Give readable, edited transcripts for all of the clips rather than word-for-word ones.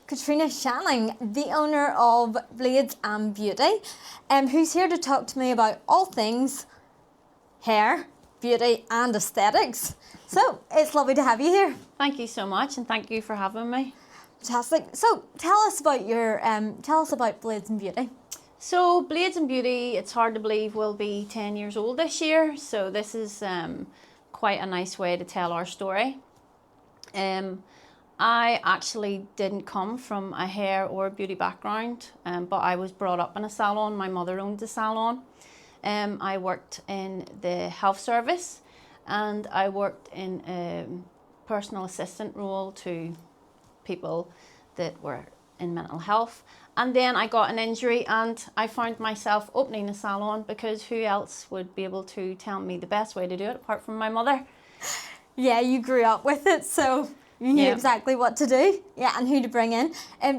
Catriona Shanning, the owner of Blades and Beauty, who's here to talk to me about all things hair, beauty and aesthetics. So it's lovely to have you here. Thank you so much, and thank you for having me. Fantastic. So tell us about Blades and Beauty. So Blades and Beauty, it's hard to believe, will be 10 years old this year. So this is quite a nice way to tell our story. I actually didn't come from a hair or beauty background, but I was brought up in a salon. My mother owned a salon. I worked in the health service, and I worked in a personal assistant role to people that were in mental health. And then I got an injury and I found myself opening a salon, because who else would be able to tell me the best way to do it apart from my mother? Yeah, you grew up with it, so you knew exactly what to do. Yeah, and who to bring in.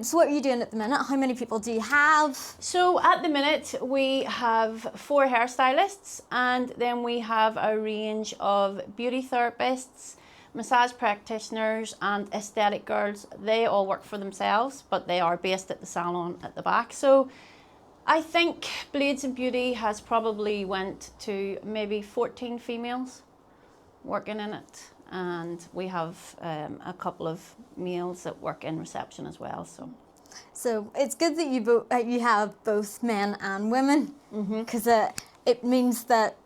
So what are you doing at the minute? How many people do you have? So at the minute we have 4 hairstylists, and then we have a range of beauty therapists, massage practitioners and aesthetic girls. They all work for themselves, but they are based at the salon at the back. So I think Blades and Beauty has probably went to maybe 14 females working in it, and we have a couple of males that work in reception as well. So it's good that you have both men and women, because it means that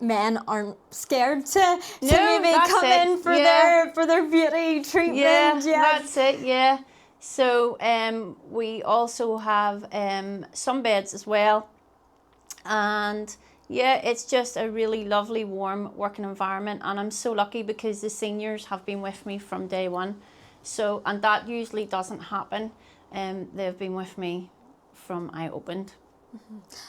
men aren't scared to maybe come in for their beauty treatment. Yeah, that's it. Yeah. So we also have some beds as well, and yeah, it's just a really lovely, warm working environment, and I'm so lucky because the seniors have been with me from day one. So, and that usually doesn't happen. They've been with me from I opened.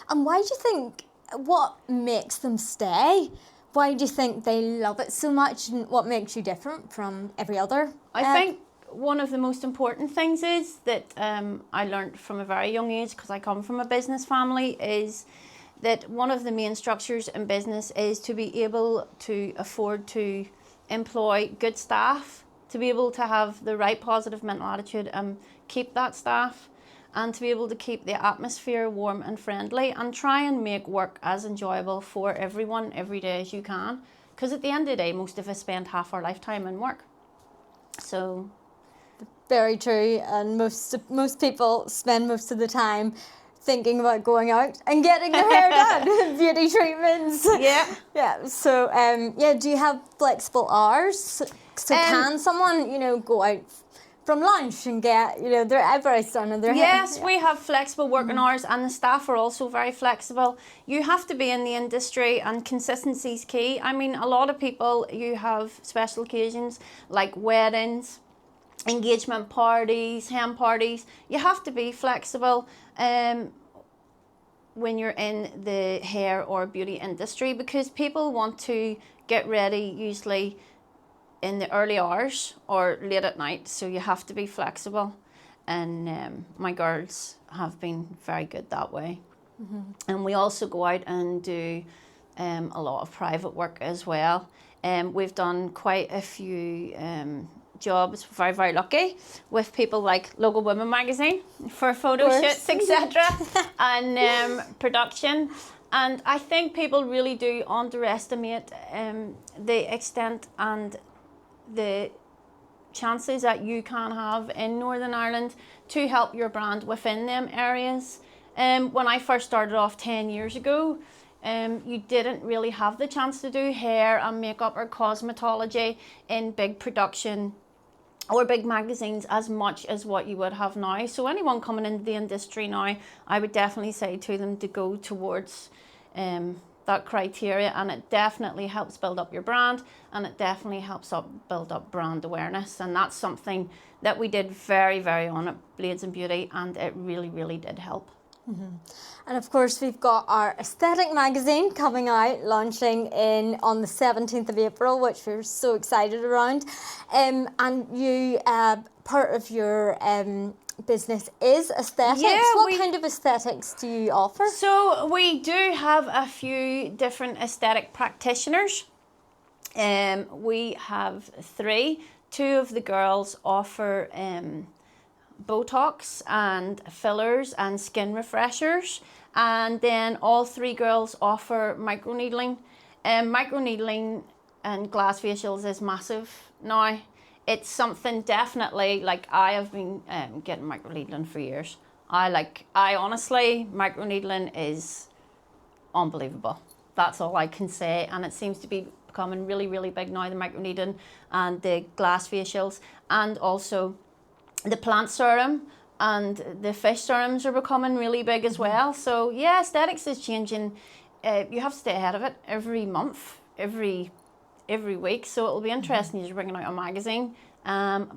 And why do you think? What makes them stay? Why do you think they love it so much, and what makes you different from every other? I think one of the most important things is that I learned from a very young age, because I come from a business family, is that one of the main structures in business is to be able to afford to employ good staff, to be able to have the right positive mental attitude and keep that staff, and to be able to keep the atmosphere warm and friendly, and try and make work as enjoyable for everyone every day as you can. Because at the end of the day, most of us spend half our lifetime in work. So very true, and most people spend most of the time thinking about going out and getting their hair done, beauty treatments. Yeah. Yeah. So do you have flexible hours? So can someone go out from lunch and get their eyebrows done and their hair? Yes, we have flexible working hours, and the staff are also very flexible. You have to be in the industry, and consistency is key. I mean, a lot of people, you have special occasions like weddings, engagement parties, hen parties. You have to be flexible when you're in the hair or beauty industry, because people want to get ready usually in the early hours or late at night, so you have to be flexible, and my girls have been very good that way. And we also go out and do a lot of private work as well. We've done quite a few jobs, very, very lucky, with people like Local Women magazine for photo shoots, etc. and production. And I think people really do underestimate the extent and the chances that you can have in Northern Ireland to help your brand within them areas. When I first started off 10 years ago, you didn't really have the chance to do hair and makeup or cosmetology in big production or big magazines as much as what you would have now. So anyone coming into the industry now, I would definitely say to them to go towards that criteria, and it definitely helps build up your brand, and it definitely helps build up brand awareness, and that's something that we did very, very on at Blades and Beauty, and it really, really did help. And of course we've got our aesthetic magazine coming out, launching on the 17th of April, which we're so excited around, and you part of your business is aesthetics. What kind of aesthetics do you offer? So we do have a few different aesthetic practitioners. We have 3. 2 of the girls offer Botox and fillers and skin refreshers. And then all 3 girls offer microneedling. Microneedling and glass facials is massive now. It's something definitely, like, I have been getting microneedling for years. I honestly, microneedling is unbelievable. That's all I can say. And it seems to be becoming really, really big now, the microneedling and the glass facials, and also the plant serum and the fish serums are becoming really big as well. So yeah, aesthetics is changing. You have to stay ahead of it every month, every week. So it'll be interesting as you're bringing out a magazine,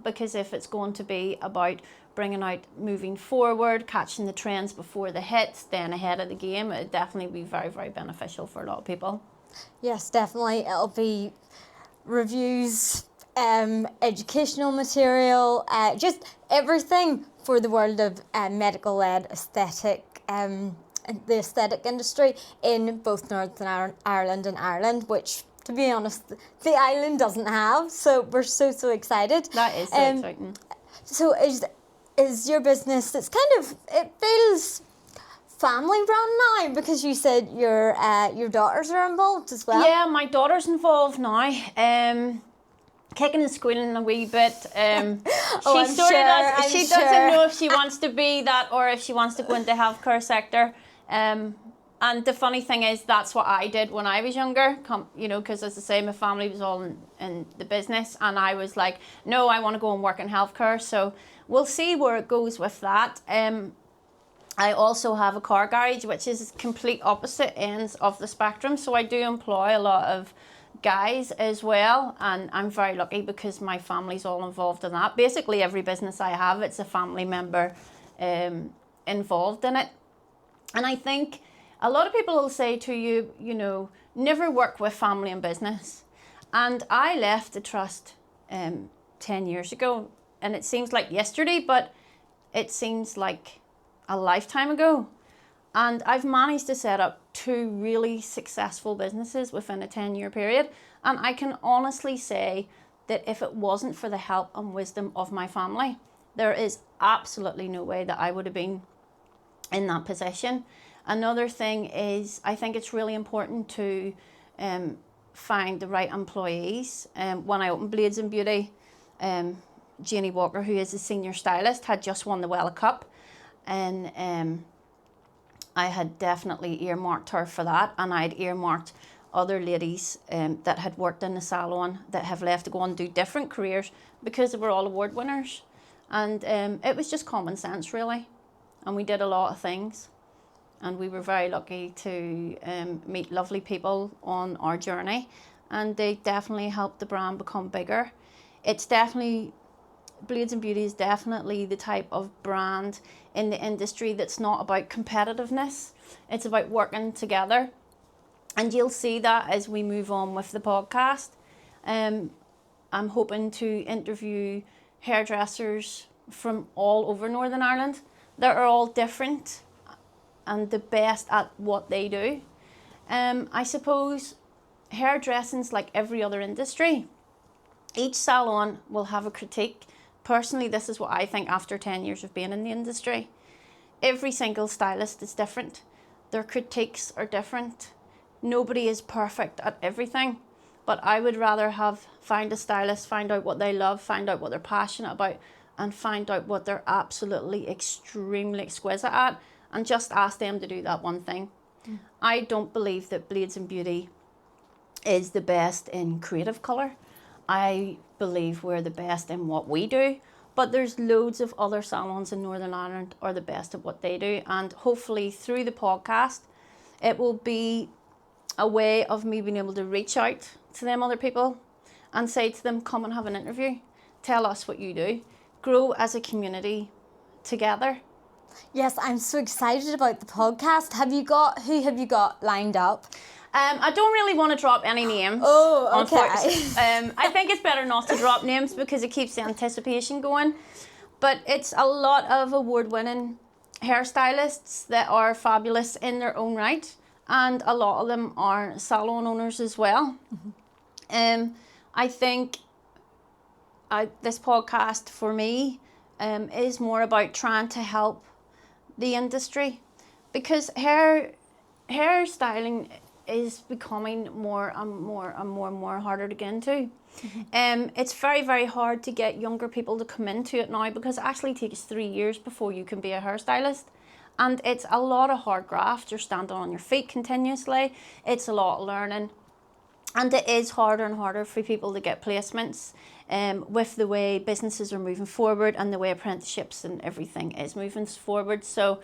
because if it's going to be about bringing out moving forward, catching the trends before the hits, staying ahead of the game, it'd definitely be very, very beneficial for a lot of people. Yes, definitely. It'll be reviews, educational material, just everything for the world of medical-led aesthetic, the aesthetic industry in both Northern Ireland and Ireland, which, to be honest, the island doesn't have. So we're so excited. That is so exciting. So is your business, it's kind of, it feels family run now, because you said your daughters are involved as well. Yeah, my daughter's involved now. Kicking and squealing a wee bit. She doesn't know if she wants to be that or if she wants to go into the healthcare sector. And the funny thing is, that's what I did when I was younger. Because as I say, my family was all in the business, and I was like, no, I want to go and work in healthcare. So we'll see where it goes with that. I also have a car garage, which is complete opposite ends of the spectrum. So I do employ a lot of guys as well, and I'm very lucky because my family's all involved in that. Basically, every business I have, it's a family member involved in it. And I think a lot of people will say to you, never work with family in business. And I left the trust 10 years ago, and it seems like yesterday, but it seems like a lifetime ago. And I've managed to set up 2 really successful businesses within a 10-year period. And I can honestly say that if it wasn't for the help and wisdom of my family, there is absolutely no way that I would have been in that position. Another thing is, I think it's really important to find the right employees. When I opened Blades and Beauty, Janie Walker, who is the senior stylist, had just won the Wella Cup. And I had definitely earmarked her for that, and I'd earmarked other ladies that had worked in the salon that have left to go and do different careers because they were all award winners. And it was just common sense, really. And we did a lot of things, and we were very lucky to meet lovely people on our journey, and they definitely helped the brand become bigger. It's definitely, Blades and Beauty is definitely the type of brand in the industry that's not about competitiveness. It's about working together. And you'll see that as we move on with the podcast. I'm hoping to interview hairdressers from all over Northern Ireland that are all different and the best at what they do. I suppose hairdressing's like every other industry. Each salon will have a critique. Personally, this is what I think after 10 years of being in the industry. Every single stylist is different. Their critiques are different. Nobody is perfect at everything. But I would rather find a stylist, find out what they love, find out what they're passionate about, and find out what they're absolutely extremely exquisite at, and just ask them to do that one thing. I don't believe that Blades and Beauty is the best in creative colour. I believe we're the best in what we do, but there's loads of other salons in Northern Ireland are the best at what they do, and hopefully through the podcast it will be a way of me being able to reach out to them other people and say to them, come and have an interview, tell us what you do, grow as a community together. Yes, I'm so excited about the podcast. Who have you got lined up? I don't really want to drop any names. Oh, okay. I think it's better not to drop names because it keeps the anticipation going. But it's a lot of award-winning hairstylists that are fabulous in their own right, and a lot of them are salon owners as well. I think this podcast for me is more about trying to help the industry, because hairstyling is becoming more and more harder to get into. It's very, very hard to get younger people to come into it now, because it actually takes 3 years before you can be a hairstylist. And it's a lot of hard graft. You're standing on your feet continuously. It's a lot of learning. And it is harder and harder for people to get placements with the way businesses are moving forward and the way apprenticeships and everything is moving forward. So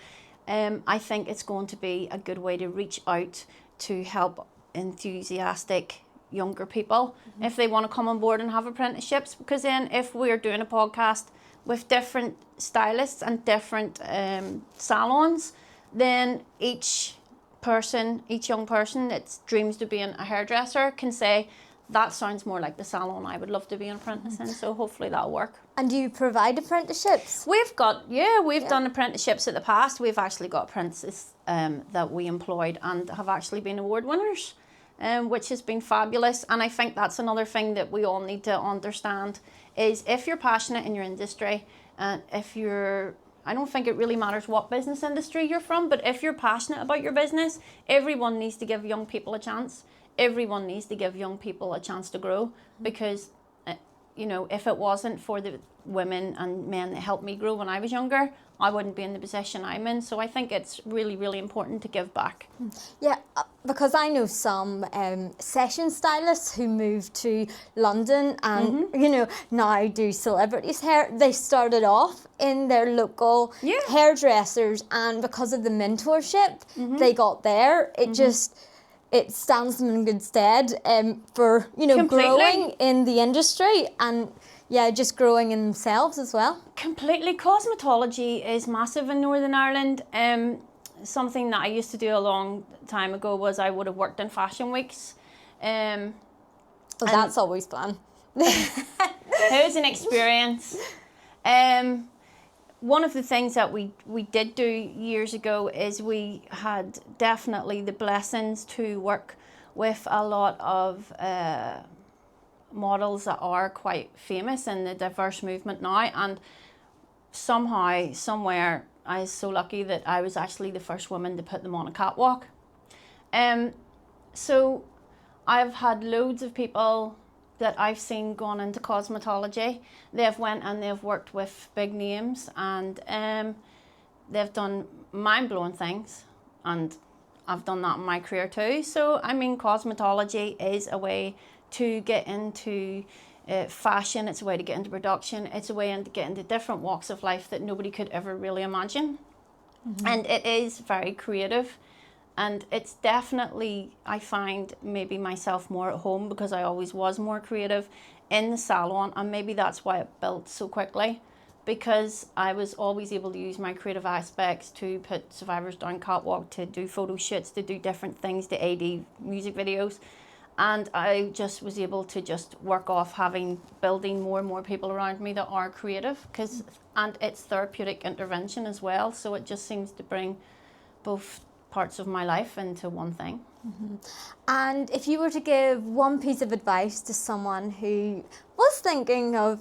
I think it's going to be a good way to reach out to help enthusiastic younger people if they want to come on board and have apprenticeships. Because then if we're doing a podcast with different stylists and different salons, then each young person that dreams to being a hairdresser can say, that sounds more like the salon I would love to be an apprentice in. So hopefully that'll work. And do you provide apprenticeships? We've done apprenticeships in the past. We've actually got apprentices that we employed and have actually been award winners, which has been fabulous. And I think that's another thing that we all need to understand is, if you're passionate in your industry, and I don't think it really matters what business industry you're from, but if you're passionate about your business, everyone needs to give young people a chance. Everyone needs to give young people a chance to grow, because if it wasn't for the women and men that helped me grow when I was younger, I wouldn't be in the position I'm in. So I think it's really, really important to give back. Yeah, because I know some session stylists who moved to London and, now do celebrities' hair. They started off in their local hairdressers, and because of the mentorship they got there, it stands them in good stead for, growing in the industry and, just growing in themselves as well. Completely. Cosmetology is massive in Northern Ireland. Something that I used to do a long time ago was I would have worked in fashion weeks. That's always fun. It was an experience. One of the things that we did do years ago is we had definitely the blessings to work with a lot of models that are quite famous in the diverse movement now, and somehow, somewhere, I was so lucky that I was actually the first woman to put them on a catwalk. So I've had loads of people that I've seen gone into cosmetology. They've went and they've worked with big names, and they've done mind-blowing things, and I've done that in my career too. So I mean, cosmetology is a way to get into fashion. It's a way to get into production. It's a way to get into different walks of life that nobody could ever really imagine. And it is very creative. And it's definitely, I find maybe myself more at home, because I always was more creative in the salon, and maybe that's why it built so quickly, because I was always able to use my creative aspects to put survivors down catwalk, to do photo shoots, to do different things, to AD music videos. And I just was able to just work off building more and more people around me that are creative, and it's therapeutic intervention as well. So it just seems to bring both parts of my life into one thing. And if you were to give one piece of advice to someone who was thinking of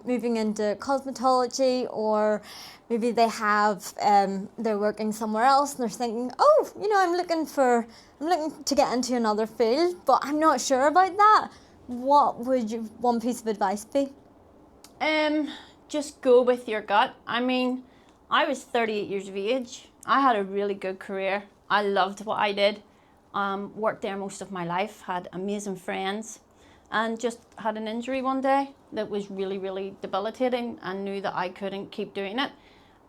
moving into cosmetology, or maybe they're working somewhere else and they're thinking, I'm looking to get into another field, but I'm not sure about that, what would one piece of advice be? Just go with your gut. I mean, I was 38 years of age. I had a really good career. I loved what I did. Worked there most of my life, had amazing friends, and just had an injury one day that was really, really debilitating, and knew that I couldn't keep doing it.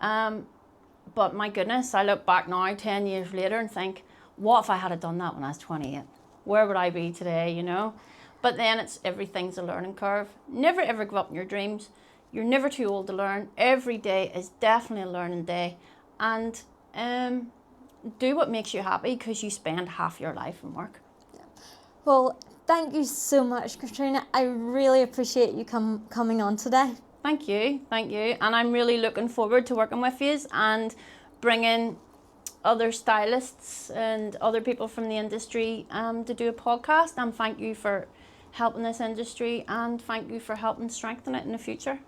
But my goodness, I look back now 10 years later and think, what if I had done that when I was 28? Where would I be today, But then everything's a learning curve. Never ever give up on your dreams. You're never too old to learn. Every day is definitely a learning day. And do what makes you happy, because you spend half your life in work. Well, thank you so much, Catriona. I really appreciate you coming on today. Thank you. And I'm really looking forward to working with you and bringing other stylists and other people from the industry to do a podcast. And thank you for helping this industry, and thank you for helping strengthen it in the future.